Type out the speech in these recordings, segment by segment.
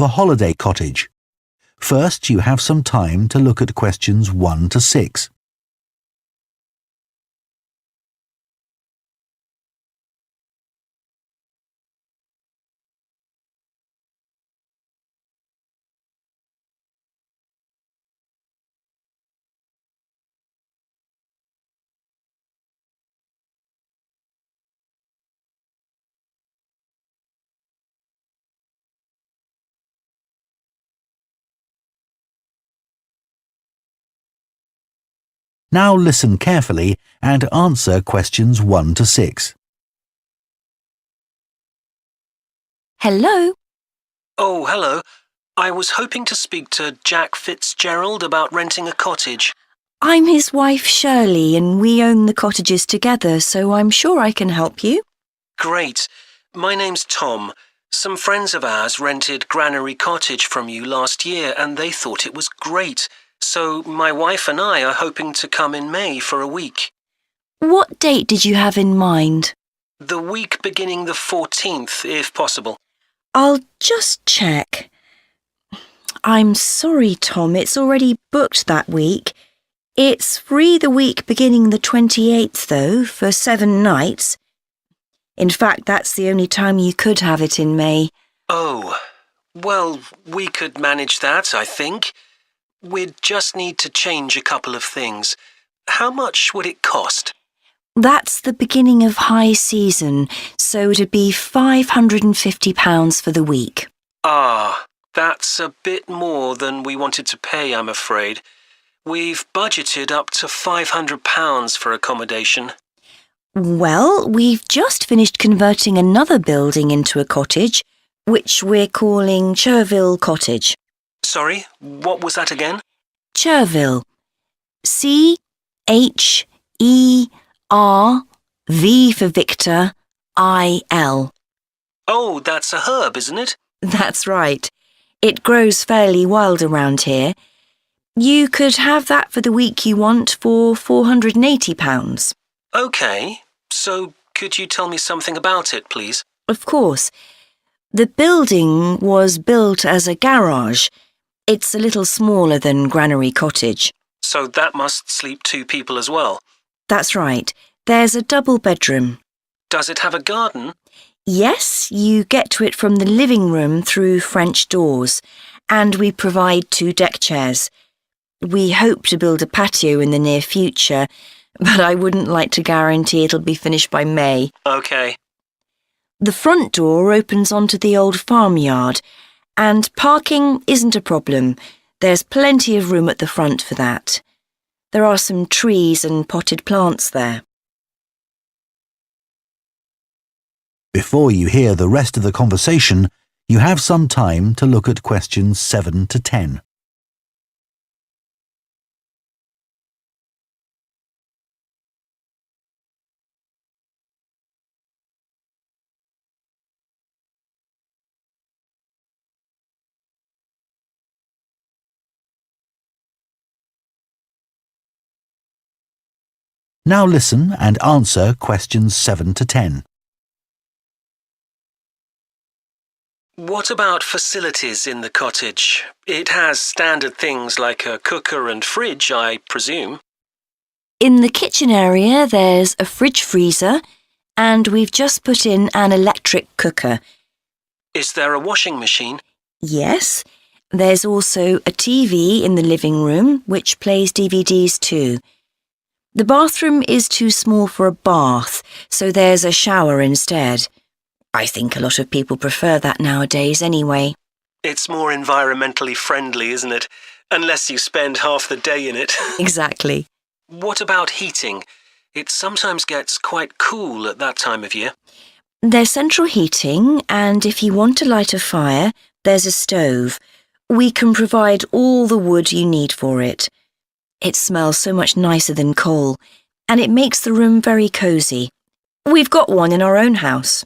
the holiday cottage. First, you have some time to look at questions 1 to 6. Now listen carefully and answer questions 1 to 6. Hello? Oh, hello. I was hoping to speak to Jack Fitzgerald about renting a cottage. I'm his wife Shirley and we own the cottages together, so I'm sure I can help you. Great. My name's Tom. Some friends of ours rented Granary Cottage from you last year and they thought it was great. So my wife and I are hoping to come in May for a week. What date did you have in mind? The week beginning the 14th, if possible. I'll just check. I'm sorry, Tom, it's already booked that week. It's free the week beginning the 28th, though, for 7 nights. In fact, that's the only time you could have it in May. Oh, well, we could manage that, I think. We'd just need to change a couple of things. How much would it cost? That's the beginning of high season, so it'd be £550 for the week. Ah, that's a bit more than we wanted to pay, I'm afraid. We've budgeted up to £500 for accommodation. Well, we've just finished converting another building into a cottage, which we're calling Cherville Cottage. Sorry, what was that again? Cherville. C-H-E-R-V for Victor, I-L. Oh, that's a herb, isn't it? That's right. It grows fairly wild around here. You could have that for the week you want for £480. OK, so could you tell me something about it, please? Of course. The building was built as a garage. It's a little smaller than Granary Cottage. So that must sleep 2 people as well? That's right. There's a double bedroom. Does it have a garden? Yes, you get to it from the living room through French doors, and we provide 2 deck chairs. We hope to build a patio in the near future, but I wouldn't like to guarantee it'll be finished by May. OK. The front door opens onto the old farmyard, and parking isn't a problem. There's plenty of room at the front for that. There are some trees and potted plants there. Before you hear the rest of the conversation, you have some time to look at questions 7 to 10. Now listen and answer questions 7 to 10. What about facilities in the cottage? It has standard things like a cooker and fridge, I presume. In the kitchen area, there's a fridge freezer, and we've just put in an electric cooker. Is there a washing machine? Yes. There's also a TV in the living room, which plays DVDs too. The bathroom is too small for a bath, so there's a shower instead. I think a lot of people prefer that nowadays anyway. It's more environmentally friendly, isn't it? Unless you spend half the day in it. Exactly. What about heating? It sometimes gets quite cool at that time of year. There's central heating, and if you want to light a fire, there's a stove. We can provide all the wood you need for it. It smells so much nicer than coal, and it makes the room very cosy. We've got one in our own house.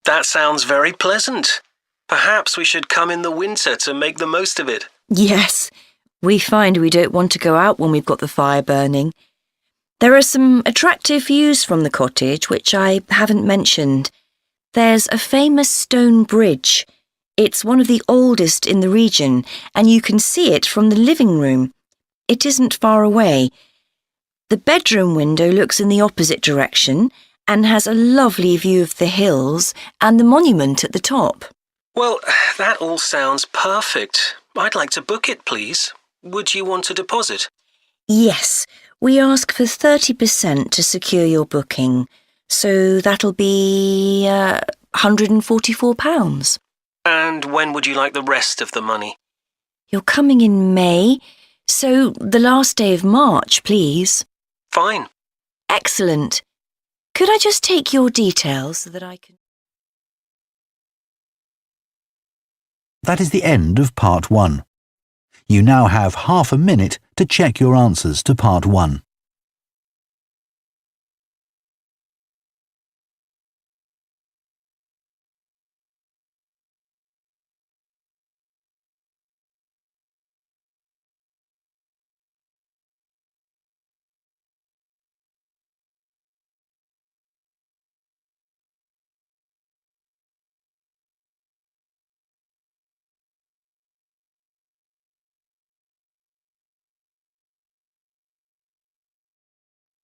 That sounds very pleasant. Perhaps we should come in the winter to make the most of it. Yes, we find we don't want to go out when we've got the fire burning. There are some attractive views from the cottage which I haven't mentioned. There's a famous stone bridge. It's one of the oldest in the region, and you can see it from the living room. It isn't far away. The bedroom window looks in the opposite direction and has a lovely view of the hills and the monument at the top. Well, that all sounds perfect. I'd like to book it, please. Would you want a deposit? Yes, we ask for 30% to secure your booking, so that'll be £144. And when would you like the rest of the money? You're coming in May, so the last day of March, please. Fine. Excellent. Could I just take your details so that I can... That is the end of part 1. You now have half a minute to check your answers to part 1.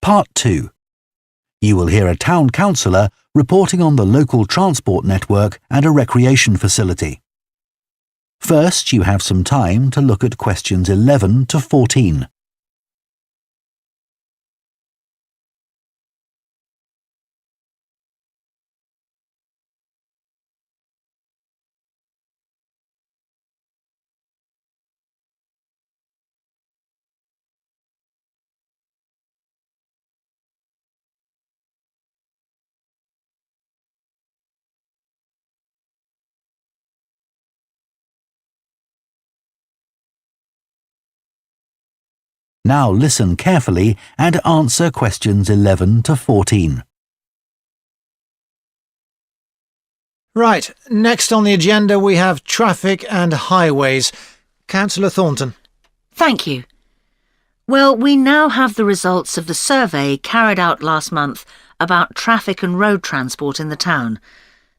Part 2. You will hear a town councillor reporting on the local transport network and a recreation facility. First, you have some time to look at questions 11 to 14. Now listen carefully and answer questions 11 to 14. Right, next on the agenda we have traffic and highways. Councillor Thornton. Thank you. Well, we now have the results of the survey carried out last month about traffic and road transport in the town.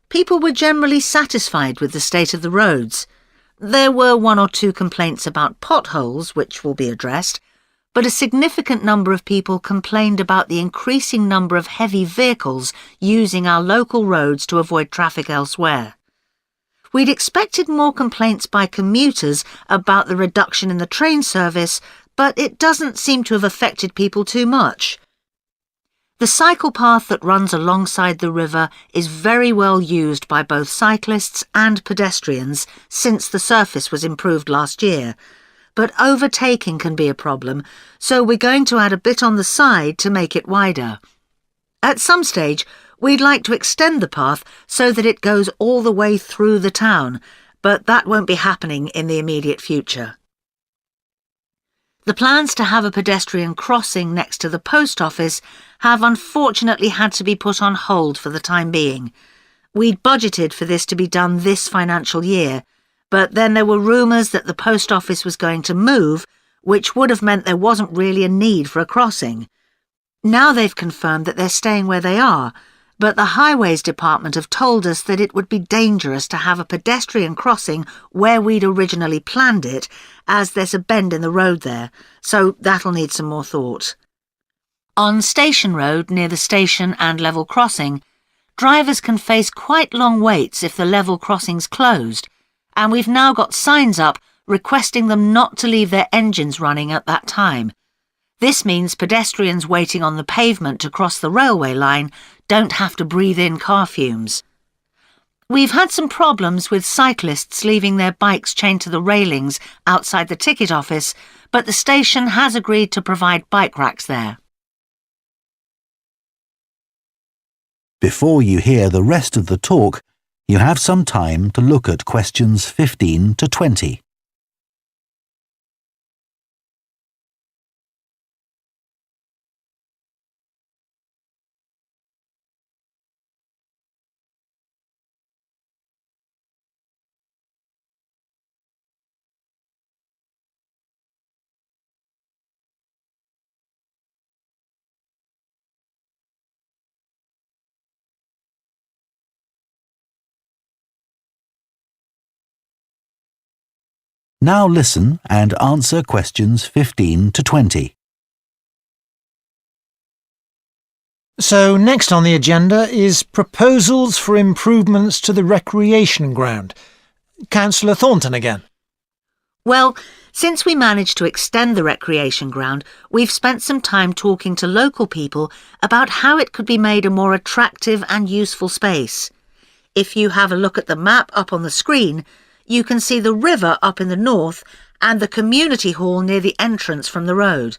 People were generally satisfied with the state of the roads. There were 1 or 2 complaints about potholes, which will be addressed, but a significant number of people complained about the increasing number of heavy vehicles using our local roads to avoid traffic elsewhere. We'd expected more complaints by commuters about the reduction in the train service, but it doesn't seem to have affected people too much. The cycle path that runs alongside the river is very well used by both cyclists and pedestrians since the surface was improved last year, but overtaking can be a problem, so we're going to add a bit on the side to make it wider. At some stage, we'd like to extend the path so that it goes all the way through the town, but that won't be happening in the immediate future. The plans to have a pedestrian crossing next to the post office have unfortunately had to be put on hold for the time being. We'd budgeted for this to be done this financial year, but then there were rumours that the post office was going to move, which would have meant there wasn't really a need for a crossing. Now they've confirmed that they're staying where they are, but the Highways Department have told us that it would be dangerous to have a pedestrian crossing where we'd originally planned it, as there's a bend in the road there, so that'll need some more thought. On Station Road, near the station and level crossing, drivers can face quite long waits if the level crossing's closed, and we've now got signs up requesting them not to leave their engines running at that time. This means pedestrians waiting on the pavement to cross the railway line don't have to breathe in car fumes. We've had some problems with cyclists leaving their bikes chained to the railings outside the ticket office, but the station has agreed to provide bike racks there. Before you hear the rest of the talk, you have some time to look at questions 15 to 20. Now listen and answer questions 15 to 20. So next on the agenda is proposals for improvements to the recreation ground. Councillor Thornton again. Well, since we managed to extend the recreation ground, we've spent some time talking to local people about how it could be made a more attractive and useful space. If you have a look at the map up on the screen, you can see the river up in the north and the community hall near the entrance from the road.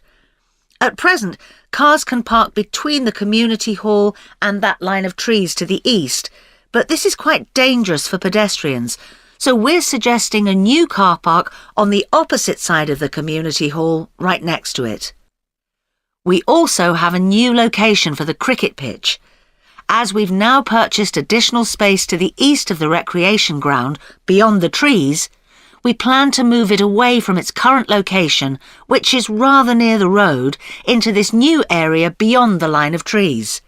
At present, cars can park between the community hall and that line of trees to the east, but this is quite dangerous for pedestrians, so we're suggesting a new car park on the opposite side of the community hall, right next to it. We also have a new location for the cricket pitch. As we've now purchased additional space to the east of the recreation ground, beyond the trees, we plan to move it away from its current location, which is rather near the road, into this new area beyond the line of trees.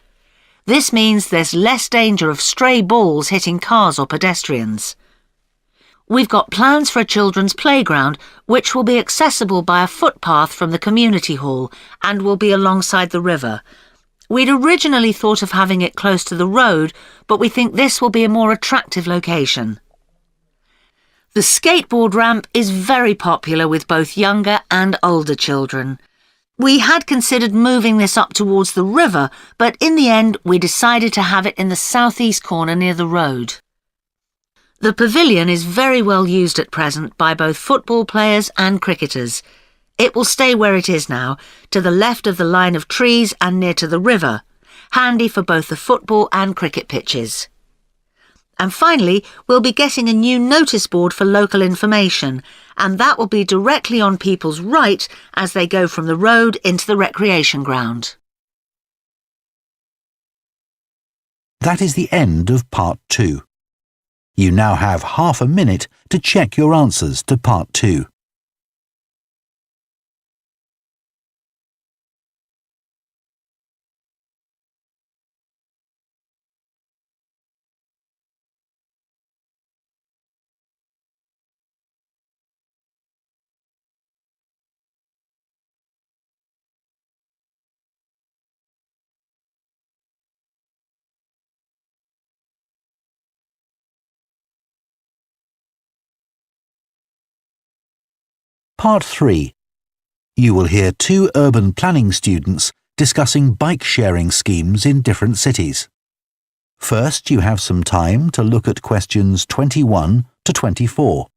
This means there's less danger of stray balls hitting cars or pedestrians. We've got plans for a children's playground, which will be accessible by a footpath from the community hall and will be alongside the river. We'd originally thought of having it close to the road, but we think this will be a more attractive location. The skateboard ramp is very popular with both younger and older children. We had considered moving this up towards the river, but in the end we decided to have it in the southeast corner near the road. The pavilion is very well used at present by both football players and cricketers. It will stay where it is now, to the left of the line of trees and near to the river, handy for both the football and cricket pitches. And finally, we'll be getting a new notice board for local information, and that will be directly on people's right as they go from the road into the recreation ground. That is the end of part 2. You now have half a minute to check your answers to part 2. Part 3. You will hear 2 urban planning students discussing bike-sharing schemes in different cities. First, you have some time to look at questions 21 to 24.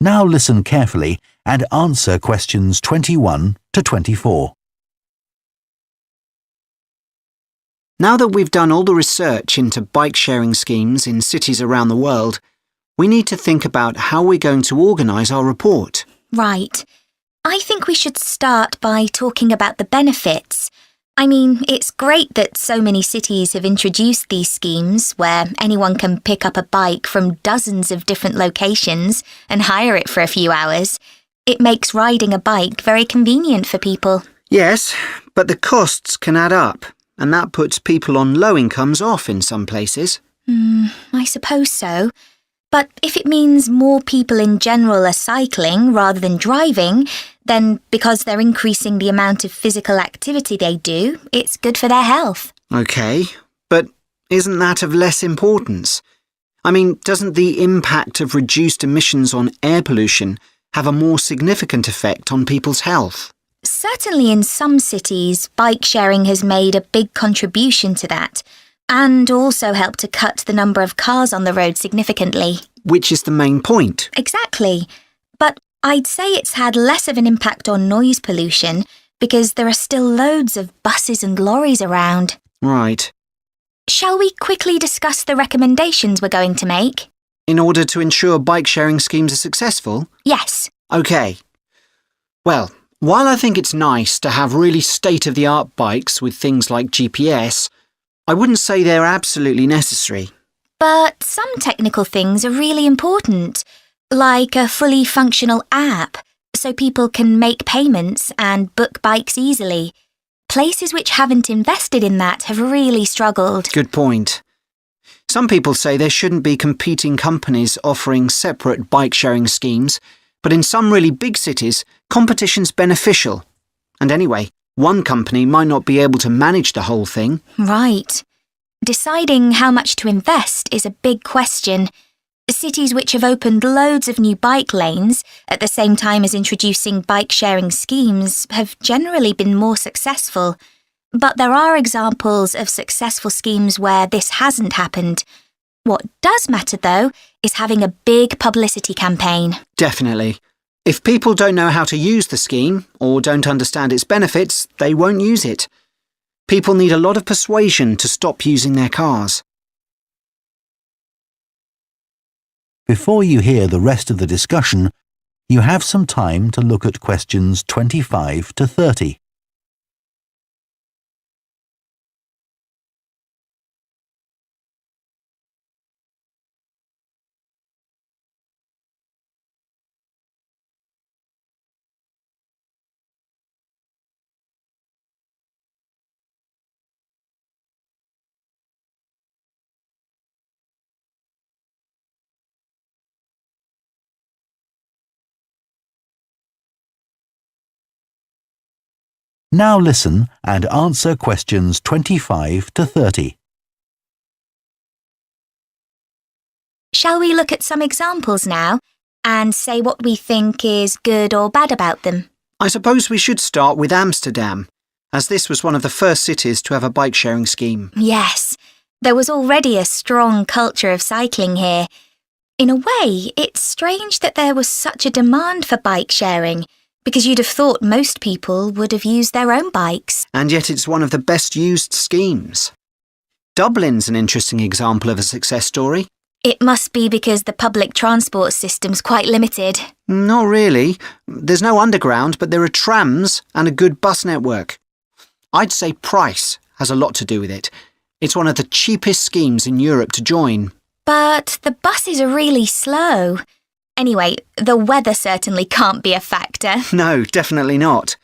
Now listen carefully and answer questions 21 to 24. Now that we've done all the research into bike-sharing schemes in cities around the world, we need to think about how we're going to organise our report. Right. I think we should start by talking about the benefits. I mean, it's great that so many cities have introduced these schemes where anyone can pick up a bike from dozens of different locations and hire it for a few hours. It makes riding a bike very convenient for people. Yes, but the costs can add up, and that puts people on low incomes off in some places. I suppose so. But if it means more people in general are cycling rather than driving, then because they're increasing the amount of physical activity they do, it's good for their health. OK, but isn't that of less importance? I mean, doesn't the impact of reduced emissions on air pollution have a more significant effect on people's health? Certainly in some cities, bike sharing has made a big contribution to that, and also helped to cut the number of cars on the road significantly. Which is the main point. Exactly. But I'd say it's had less of an impact on noise pollution because there are still loads of buses and lorries around. Right. Shall we quickly discuss the recommendations we're going to make? In order to ensure bike-sharing schemes are successful? Yes. OK. Well, while I think it's nice to have really state-of-the-art bikes with things like GPS, I wouldn't say they're absolutely necessary. But some technical things are really important, like a fully functional app, so people can make payments and book bikes easily. Places which haven't invested in that have really struggled. Good point. Some people say there shouldn't be competing companies offering separate bike-sharing schemes, but in some really big cities, competition's beneficial. And anyway, one company might not be able to manage the whole thing. Right. Deciding how much to invest is a big question. Cities which have opened loads of new bike lanes at the same time as introducing bike-sharing schemes have generally been more successful. But there are examples of successful schemes where this hasn't happened. What does matter, though, is having a big publicity campaign. Definitely. If people don't know how to use the scheme or don't understand its benefits, they won't use it. People need a lot of persuasion to stop using their cars. Before you hear the rest of the discussion, you have some time to look at questions 25 to 30. Now listen and answer questions 25 to 30. Shall we look at some examples now and say what we think is good or bad about them? I suppose we should start with Amsterdam, as this was one of the first cities to have a bike-sharing scheme. Yes, there was already a strong culture of cycling here. In a way, it's strange that there was such a demand for bike sharing, because you'd have thought most people would have used their own bikes. And yet it's one of the best used schemes. Dublin's an interesting example of a success story. It must be because the public transport system's quite limited. Not really. There's no underground, but there are trams and a good bus network. I'd say price has a lot to do with it. It's one of the cheapest schemes in Europe to join. But the buses are really slow. Anyway, the weather certainly can't be a factor. No, definitely not.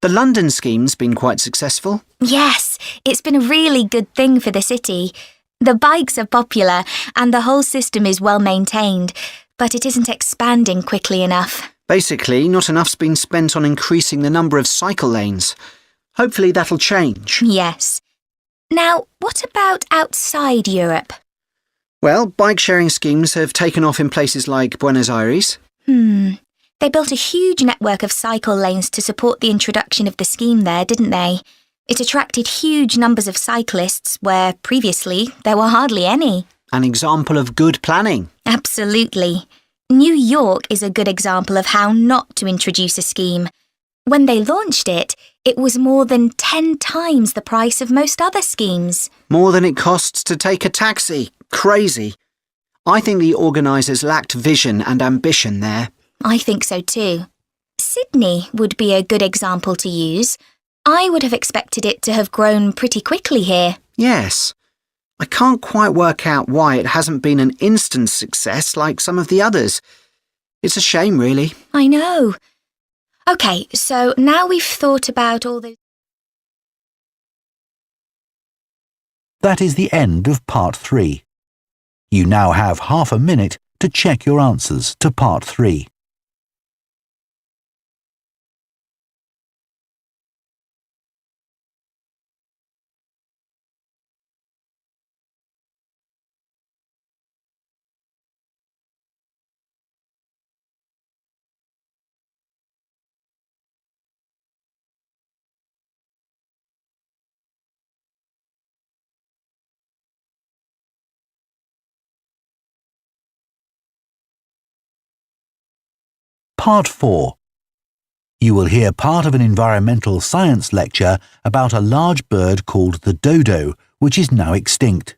The London scheme's been quite successful. Yes, it's been a really good thing for the city. The bikes are popular and the whole system is well maintained, but it isn't expanding quickly enough. Basically, not enough's been spent on increasing the number of cycle lanes. Hopefully that'll change. Yes. Now, what about outside Europe? Well, bike-sharing schemes have taken off in places like Buenos Aires. They built a huge network of cycle lanes to support the introduction of the scheme there, didn't they? It attracted huge numbers of cyclists where previously there were hardly any. An example of good planning. Absolutely. New York is a good example of how not to introduce a scheme. When they launched it, it was more than 10 times the price of most other schemes. More than it costs to take a taxi. Crazy. I think the organisers lacked vision and ambition there. I think so too. Sydney would be a good example to use. I would have expected it to have grown pretty quickly here. Yes. I can't quite work out why it hasn't been an instant success like some of the others. It's a shame, really. I know. OK, so now we've thought about all those... That is the end of part 3. You now have half a minute to check your answers to part 3. Part 4. You will hear part of an environmental science lecture about a large bird called the dodo, which is now extinct.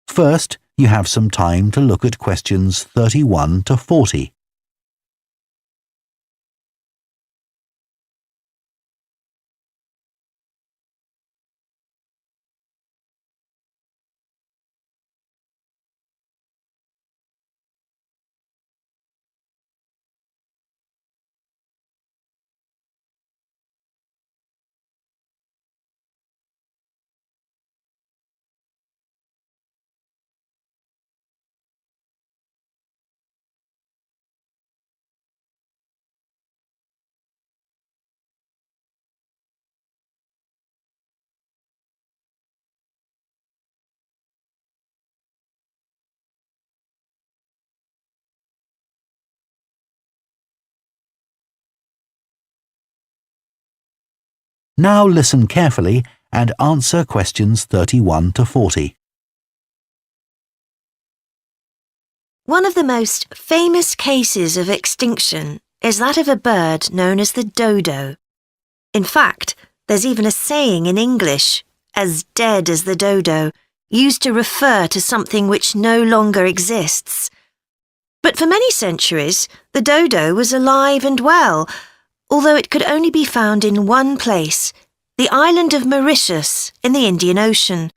First, you have some time to look at questions 31 to 40. Now listen carefully and answer questions 31 to 40. One of the most famous cases of extinction is that of a bird known as the dodo. In fact, there's even a saying in English, as dead as the dodo, used to refer to something which no longer exists. But for many centuries, the dodo was alive and well, although it could only be found in one place, the island of Mauritius in the Indian Ocean.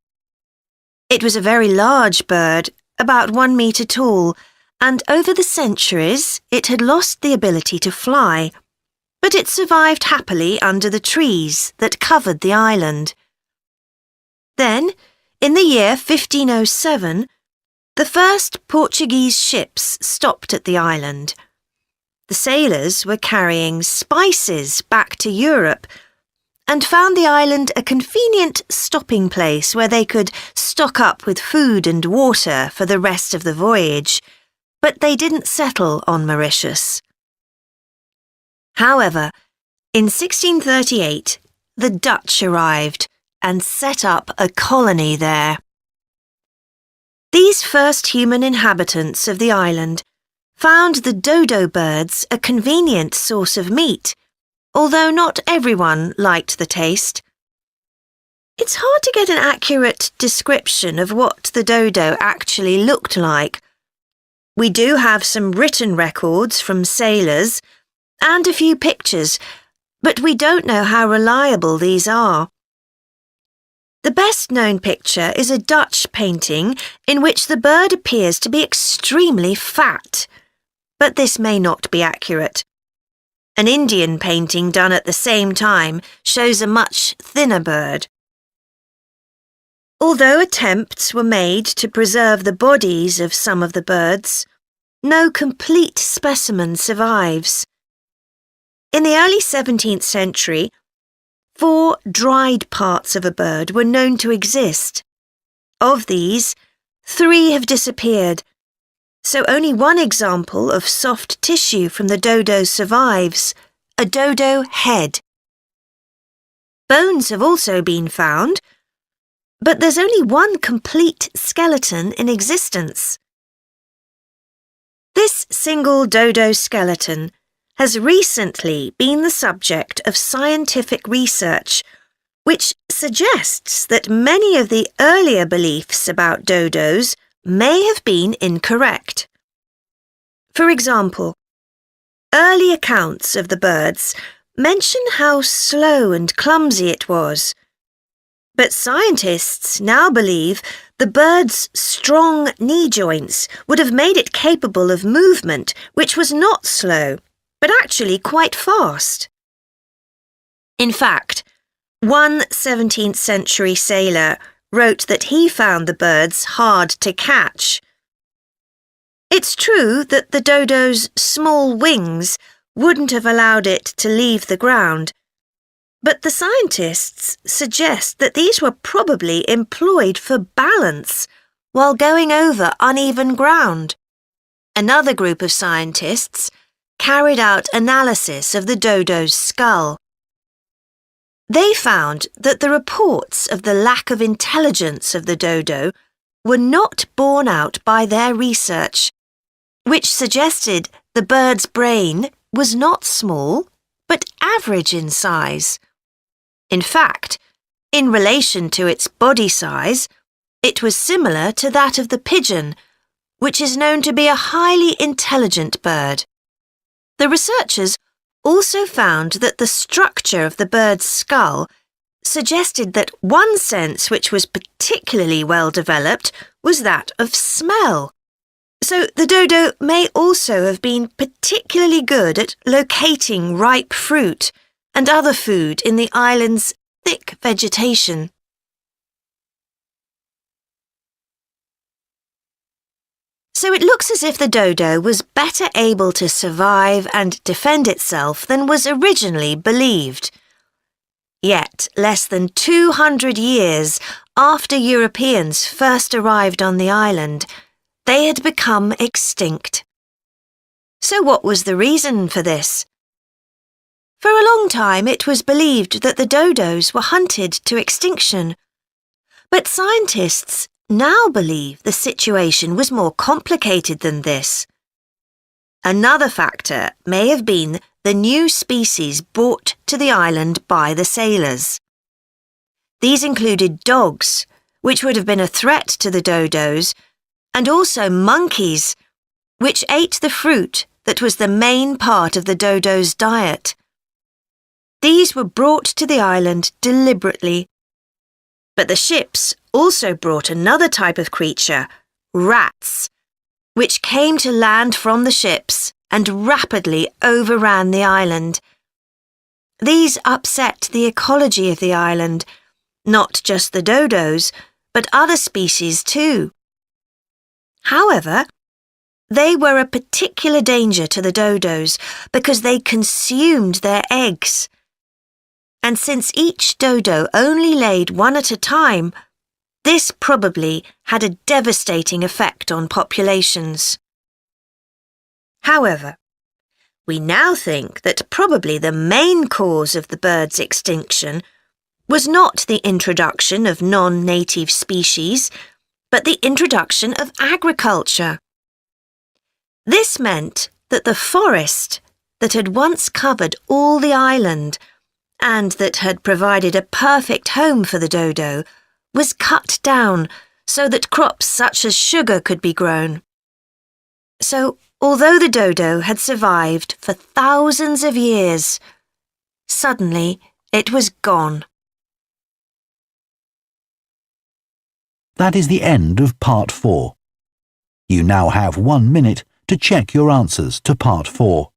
It was a very large bird, about 1 metre tall, and over the centuries it had lost the ability to fly, but it survived happily under the trees that covered the island. Then, in the year 1507, the first Portuguese ships stopped at the island. The sailors were carrying spices back to Europe and found the island a convenient stopping place where they could stock up with food and water for the rest of the voyage, but they didn't settle on Mauritius. However, in 1638, the Dutch arrived and set up a colony there. These first human inhabitants of the island found the dodo birds a convenient source of meat, although not everyone liked the taste. It's hard to get an accurate description of what the dodo actually looked like. We do have some written records from sailors and a few pictures, but we don't know how reliable these are. The best-known picture is a Dutch painting in which the bird appears to be extremely fat, but this may not be accurate. An Indian painting done at the same time shows a much thinner bird. Although attempts were made to preserve the bodies of some of the birds, no complete specimen survives. In the early 17th century, 4 dried parts of a bird were known to exist. Of these, 3 have disappeared, so only one example of soft tissue from the dodo survives, a dodo head. Bones have also been found, but there's only one complete skeleton in existence. This single dodo skeleton has recently been the subject of scientific research, which suggests that many of the earlier beliefs about dodos may have been incorrect. For example, early accounts of the birds mention how slow and clumsy it was, but scientists now believe the bird's strong knee joints would have made it capable of movement which was not slow, but actually quite fast. In fact, one 17th century sailor wrote that he found the birds hard to catch. It's true that the dodo's small wings wouldn't have allowed it to leave the ground, but the scientists suggest that these were probably employed for balance while going over uneven ground. Another group of scientists carried out analysis of the dodo's skull. They found that the reports of the lack of intelligence of the dodo were not borne out by their research, which suggested the bird's brain was not small, but average in size. In fact, in relation to its body size, it was similar to that of the pigeon, which is known to be a highly intelligent bird. The researchers also found that the structure of the bird's skull suggested that one sense which was particularly well developed was that of smell. So the dodo may also have been particularly good at locating ripe fruit and other food in the island's thick vegetation. So it looks as if the dodo was better able to survive and defend itself than was originally believed. Yet, less than 200 years after Europeans first arrived on the island, they had become extinct. So what was the reason for this? For a long time it was believed that the dodos were hunted to extinction. But scientists now believe the situation was more complicated than this. Another factor may have been the new species brought to the island by the sailors. These included dogs, which would have been a threat to the dodos, and also monkeys, which ate the fruit that was the main part of the dodos' diet. These were brought to the island deliberately. But the ships also brought another type of creature, rats, which came to land from the ships and rapidly overran the island. These upset the ecology of the island, not just the dodos, but other species too. However, they were a particular danger to the dodos because they consumed their eggs. And since each dodo only laid one at a time, this probably had a devastating effect on populations. However, we now think that probably the main cause of the bird's extinction was not the introduction of non-native species, but the introduction of agriculture. This meant that the forest that had once covered all the island and that had provided a perfect home for the dodo was cut down so that crops such as sugar could be grown. So, although the dodo had survived for thousands of years, suddenly it was gone. That is the end of Part 4. You now have 1 minute to check your answers to Part 4.